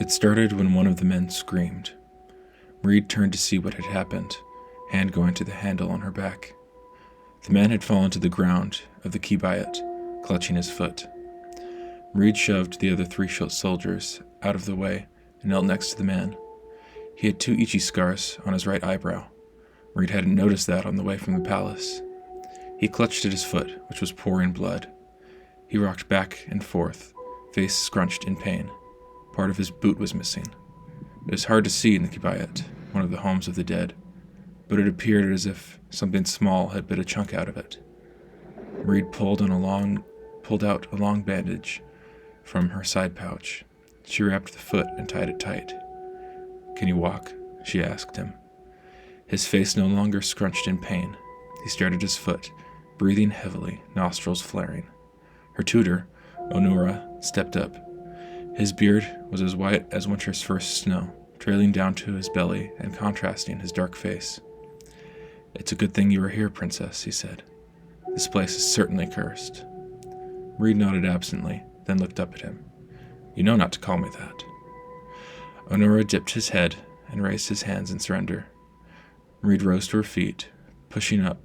It started when one of the men screamed. Reed turned to see what had happened, hand going to the handle on her back. The man had fallen to the ground of the kibayat, clutching his foot. Reed shoved the other three soldiers out of the way and knelt next to the man. He had 2 ichi scars on his right eyebrow. Reed hadn't noticed that on the way from the palace. He clutched at his foot, which was pouring blood. He rocked back and forth, face scrunched in pain. Part of his boot was missing. It was hard to see in the kibayat, one of the homes of the dead, but it appeared as if something small had bit a chunk out of it. Reed pulled out a long bandage from her side pouch. She wrapped the foot and tied it tight. "Can you walk?" she asked him. His face no longer scrunched in pain. He stared at his foot, breathing heavily, nostrils flaring. Her tutor, Onura, stepped up. His beard was as white as winter's first snow, trailing down to his belly and contrasting his dark face. "It's a good thing you are here, princess," he said. "This place is certainly cursed." Reed nodded absently, then looked up at him. "You know not to call me that." Onura dipped his head and raised his hands in surrender. Reed rose to her feet, pushing up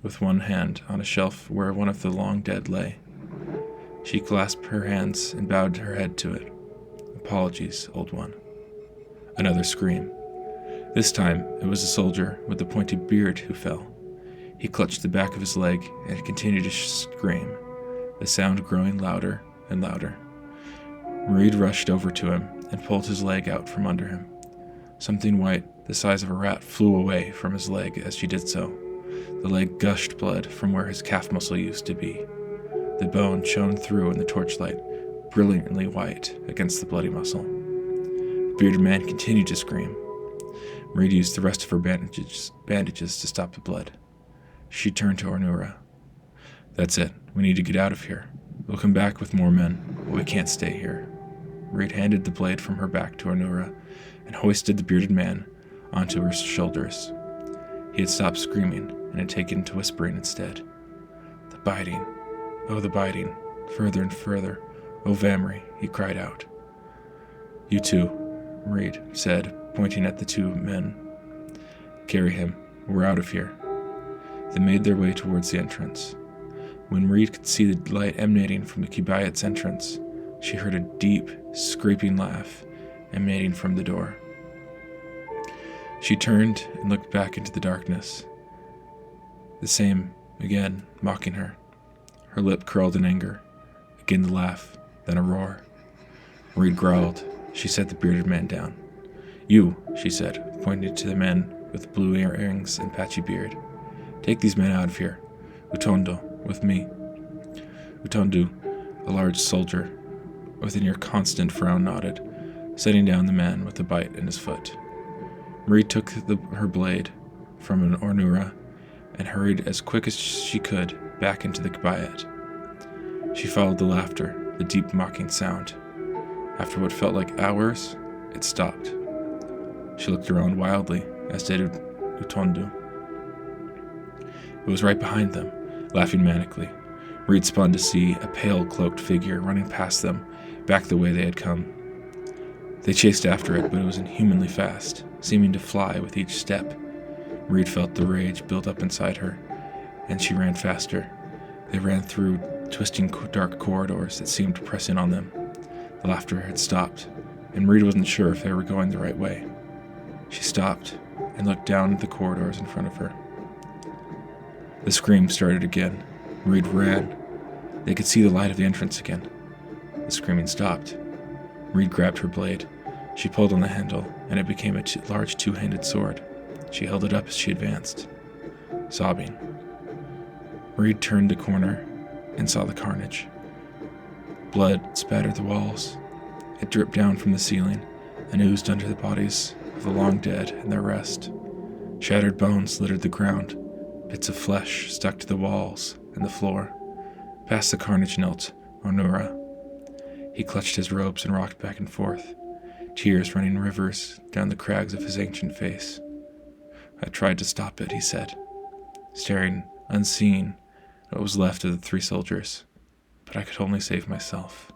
with one hand on a shelf where one of the long dead lay. She clasped her hands and bowed her head to it. "Apologies, old one." Another scream. This time it was a soldier with a pointed beard who fell. He clutched the back of his leg and continued to scream, the sound growing louder and louder. Reed rushed over to him and pulled his leg out from under him. Something white, the size of a rat, flew away from his leg as she did so. The leg gushed blood from where his calf muscle used to be. The bone shone through in the torchlight, brilliantly white against the bloody muscle. The bearded man continued to scream. Reed used the rest of her bandages to stop the blood. She turned to Onura. "That's it. We need to get out of here. We'll come back with more men, but we can't stay here." Reed handed the blade from her back to Onura and hoisted the bearded man onto her shoulders. He had stopped screaming and had taken to whispering instead. "The biting. Oh, the biting. Further and further. Oh, Vamri," he cried out. "You too," Reed said, pointing at the 2 men. "Carry him. We're out of here." They made their way towards the entrance. When Reed could see the light emanating from the kibayat's entrance, she heard a deep, scraping laugh emanating from the door. She turned and looked back into the darkness. The same, again, mocking her. Her lip curled in anger. Again the laugh, then a roar. Reed growled. She set the bearded man down. "You," she said, pointing to the men with blue earrings and patchy beard. "Take these men out of here. Utondo, with me." Utondu, a large soldier with a near constant frown, nodded, setting down the man with the bite in his foot. Reed took her blade from an Onura and hurried as quick as she could back into the kibayat. She followed the laughter, the deep mocking sound. After what felt like hours, it stopped. She looked around wildly, as did Utondu. It was right behind them, laughing manically. Reed spun to see a pale, cloaked figure running past them, back the way they had come. They chased after it, but it was inhumanly fast, seeming to fly with each step. Reed felt the rage build up inside her, and she ran faster. They ran through twisting dark corridors that seemed pressing on them. The laughter had stopped, and Reed wasn't sure if they were going the right way. She stopped and looked down at the corridors in front of her. The scream started again. Reed ran. They could see the light of the entrance again. The screaming stopped. Reed grabbed her blade. She pulled on the handle, and it became a large 2-handed sword. She held it up as she advanced, sobbing. Reed turned the corner and saw the carnage. Blood spattered the walls. It dripped down from the ceiling and oozed under the bodies of the long dead in their rest. Shattered bones littered the ground. Bits of flesh stuck to the walls and the floor. Past the carnage knelt Onura. He clutched his robes and rocked back and forth, tears running rivers down the crags of his ancient face. "I tried to stop it," he said, staring unseen at what was left of the 3 soldiers, but I could only save myself.